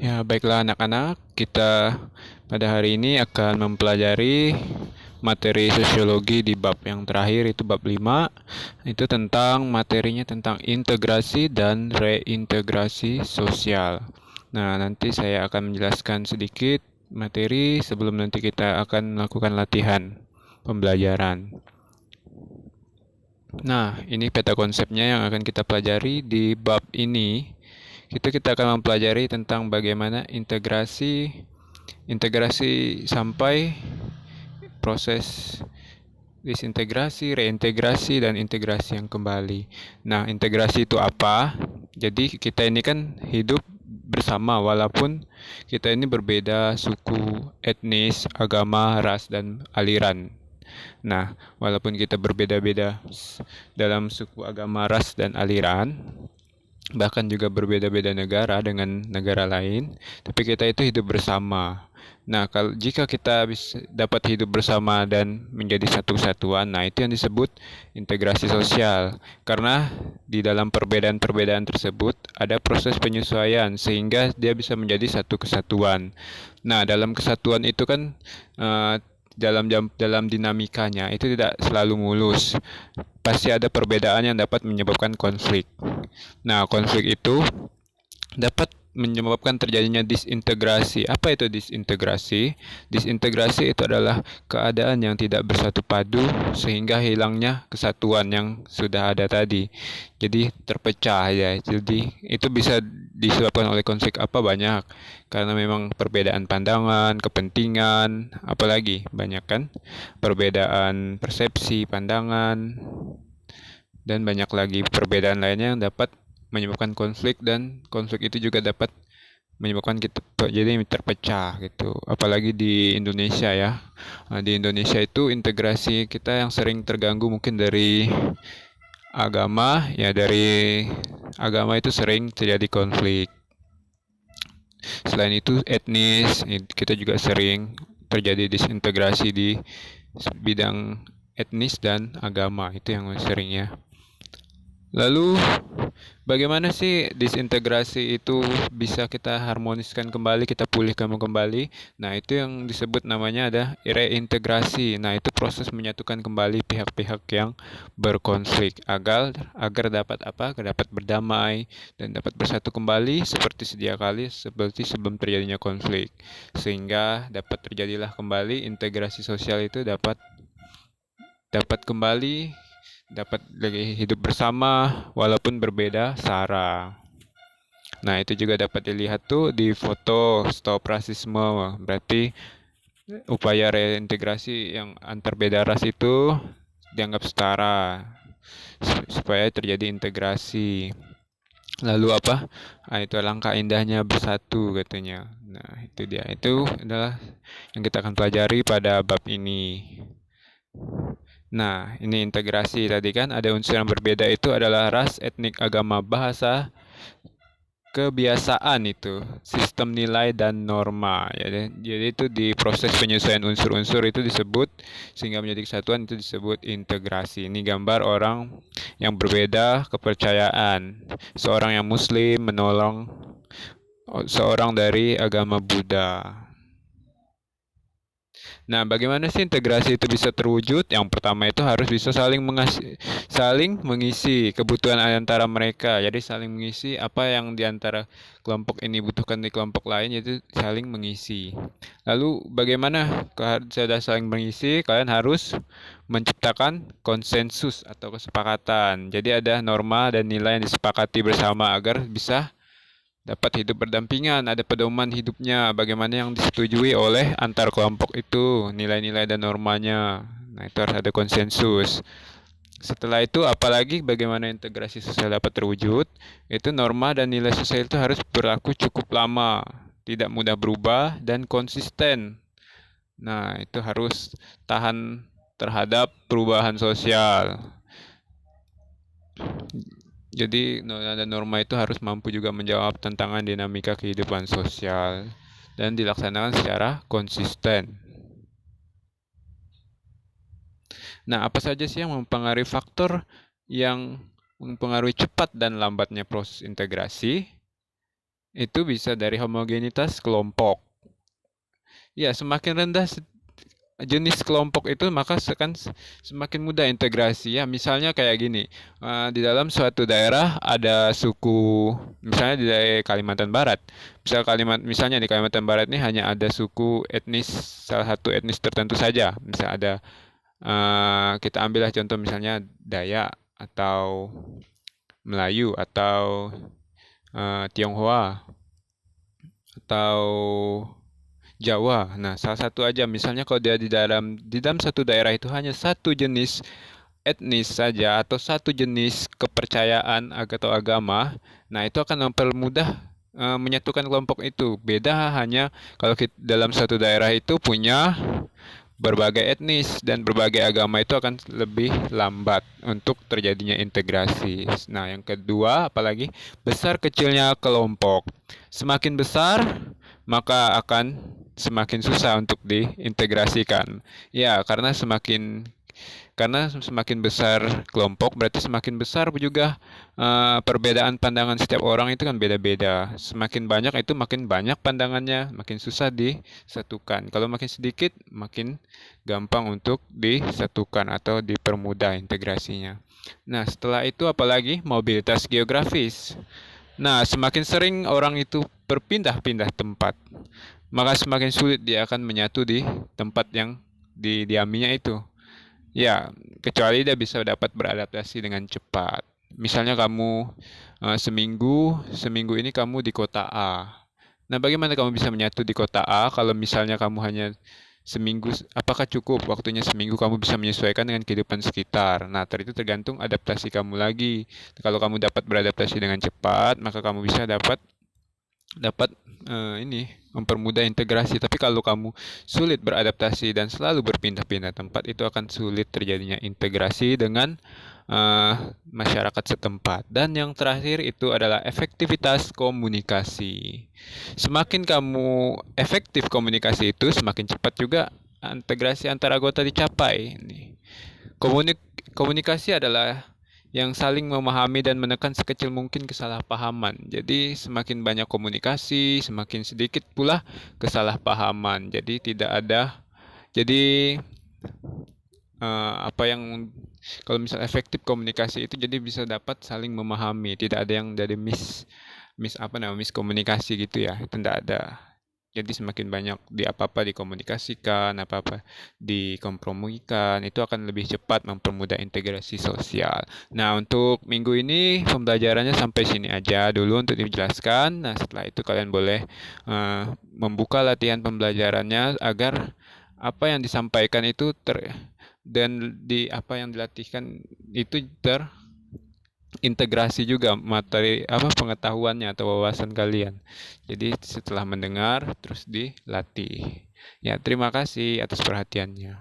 Ya, baiklah anak-anak, kita pada hari ini akan mempelajari materi sosiologi di bab yang terakhir itu bab 5. Itu tentang materinya tentang integrasi dan reintegrasi sosial. Nah, nanti saya akan menjelaskan sedikit materi sebelum nanti kita akan melakukan latihan pembelajaran. Nah, ini peta konsepnya yang akan kita pelajari di bab ini. Kita akan mempelajari tentang bagaimana integrasi sampai proses disintegrasi, reintegrasi, dan integrasi yang kembali. Nah, integrasi itu apa? Jadi kita ini kan hidup bersama walaupun kita ini berbeda suku, etnis, agama, ras, dan aliran. Nah, walaupun kita berbeda-beda dalam suku, agama, ras, dan aliran, bahkan juga berbeda-beda negara dengan negara lain, tapi kita itu hidup bersama. Nah, kalau jika kita bisa dapat hidup bersama dan menjadi satu kesatuan, nah itu yang disebut integrasi sosial. Karena di dalam perbedaan-perbedaan tersebut ada proses penyesuaian sehingga dia bisa menjadi satu kesatuan. Nah, dalam kesatuan itu kan eh, dalam dinamikanya itu tidak selalu mulus. Pasti ada perbedaan yang dapat menyebabkan konflik. Nah, konflik itu dapat menyebabkan terjadinya disintegrasi. Apa itu disintegrasi? Disintegrasi itu adalah keadaan yang tidak bersatu padu sehingga hilangnya kesatuan yang sudah ada tadi. Jadi terpecah ya. Jadi itu bisa disebabkan oleh konflik apa banyak. Karena memang perbedaan pandangan, kepentingan, apalagi banyak kan? Perbedaan persepsi, pandangan, dan banyak lagi perbedaan lainnya yang dapat menyebabkan konflik, dan konflik itu juga dapat menyebabkan kita jadi terpecah gitu. Apalagi di Indonesia ya. Nah, di Indonesia itu integrasi kita yang sering terganggu mungkin dari agama ya, dari agama itu sering terjadi konflik. Selain itu etnis, kita juga sering terjadi disintegrasi di bidang etnis dan agama, itu yang seringnya. Lalu, bagaimana sih disintegrasi itu bisa kita harmoniskan kembali, kita pulihkan kembali? Nah, itu yang disebut namanya ada reintegrasi. Nah, itu proses menyatukan kembali pihak-pihak yang berkonflik agar agar dapat apa? Agar dapat berdamai dan dapat bersatu kembali seperti sedia kali, seperti sebelum terjadinya konflik. Sehingga dapat terjadilah kembali integrasi sosial itu dapat dapat kembali, dapat lagi hidup bersama walaupun berbeda sara. Nah, itu juga dapat dilihat tuh di foto stop rasisme. Berarti upaya reintegrasi yang antar beda ras itu dianggap setara supaya terjadi integrasi. Lalu apa? Nah, itu langkah indahnya bersatu katanya. Nah, itu dia. Itu adalah yang kita akan pelajari pada bab ini. Nah, ini integrasi tadi kan ada unsur yang berbeda itu adalah ras, etnik, agama, bahasa, kebiasaan itu, sistem nilai dan norma. Ya, jadi itu di proses penyesuaian unsur-unsur itu disebut sehingga menjadi kesatuan itu disebut integrasi. Ini gambar orang yang berbeda kepercayaan. Seorang yang Muslim menolong seorang dari agama Buddha. Nah, bagaimana sih integrasi itu bisa terwujud? Yang pertama itu harus bisa saling mengisi kebutuhan antara mereka. Jadi saling mengisi apa yang di antara kelompok ini butuhkan di kelompok lain, yaitu saling mengisi. Lalu bagaimana sudah saling mengisi? Kalian harus menciptakan konsensus atau kesepakatan. Jadi ada norma dan nilai yang disepakati bersama agar bisa dapat hidup berdampingan, ada pedoman hidupnya, bagaimana yang disetujui oleh antar kelompok itu, nilai-nilai dan normanya. Nah, itu harus ada konsensus. Setelah itu, apalagi bagaimana integrasi sosial dapat terwujud, itu norma dan nilai sosial itu harus berlaku cukup lama, tidak mudah berubah, dan konsisten. Nah, itu harus tahan terhadap perubahan sosial. Jadi norma itu harus mampu juga menjawab tantangan dinamika kehidupan sosial dan dilaksanakan secara konsisten. Nah, apa saja sih yang mempengaruhi faktor yang mempengaruhi cepat dan lambatnya proses integrasi? itu bisa dari homogenitas kelompok. Ya, semakin rendah jenis kelompok itu maka semakin mudah integrasi ya. Misalnya kayak gini, di dalam suatu daerah ada suku, misalnya di daerah Kalimantan Barat. Misalnya di Kalimantan Barat ini hanya ada suku etnis, salah satu etnis tertentu saja. Misal ada, kita ambillah contoh misalnya Dayak atau Melayu atau Tionghoa atau Jawa. Nah, salah satu aja misalnya kalau dia di dalam satu daerah itu hanya satu jenis etnis saja atau satu jenis kepercayaan atau agama, nah itu akan mempermudah menyatukan kelompok itu. Beda hanya kalau kita dalam satu daerah itu punya berbagai etnis dan berbagai agama, itu akan lebih lambat untuk terjadinya integrasi. Nah, yang kedua, apalagi besar kecilnya kelompok. Semakin besar, maka akan semakin susah untuk diintegrasikan. Ya, karena semakin besar kelompok berarti semakin besar juga perbedaan pandangan setiap orang itu kan beda-beda. Semakin banyak itu makin banyak pandangannya, makin susah disatukan. Kalau makin sedikit, makin gampang untuk disatukan atau dipermudah integrasinya. Nah, setelah itu apalagi mobilitas geografis. Nah, semakin sering orang itu berpindah-pindah tempat, maka semakin sulit dia akan menyatu di tempat yang didiaminya itu. Ya, kecuali dia bisa dapat beradaptasi dengan cepat. Misalnya kamu seminggu ini kamu di kota A. Nah, bagaimana kamu bisa menyatu di kota A kalau misalnya kamu hanya seminggu? Apakah cukup waktunya seminggu kamu bisa menyesuaikan dengan kehidupan sekitar? Nah, itu tergantung adaptasi kamu lagi. Kalau kamu dapat beradaptasi dengan cepat, maka kamu bisa dapat dapat ini mempermudah integrasi. Tapi kalau kamu sulit beradaptasi dan selalu berpindah-pindah tempat, itu akan sulit terjadinya integrasi dengan masyarakat setempat. Dan yang terakhir itu adalah efektivitas komunikasi. Semakin kamu efektif komunikasi itu, semakin cepat juga integrasi antar anggota dicapai. Komunikasi adalah yang saling memahami dan menekan sekecil mungkin kesalahpahaman. Jadi semakin banyak komunikasi, semakin sedikit pula kesalahpahaman. Jadi tidak ada. Jadi apa yang kalau misal efektif komunikasi itu jadi bisa dapat saling memahami. Tidak ada yang dari miskomunikasi gitu ya. Itu tidak ada. Jadi semakin banyak apa-apa dikomunikasikan, apa-apa dikompromikan, itu akan lebih cepat mempermudah integrasi sosial. Nah, untuk minggu ini pembelajarannya sampai sini aja dulu untuk dijelaskan. Nah, setelah itu kalian boleh membuka latihan pembelajarannya agar apa yang disampaikan itu dan di apa yang dilatihkan itu integrasi juga materi pengetahuannya atau wawasan kalian. Jadi setelah mendengar terus dilatih. Ya, terima kasih atas perhatiannya.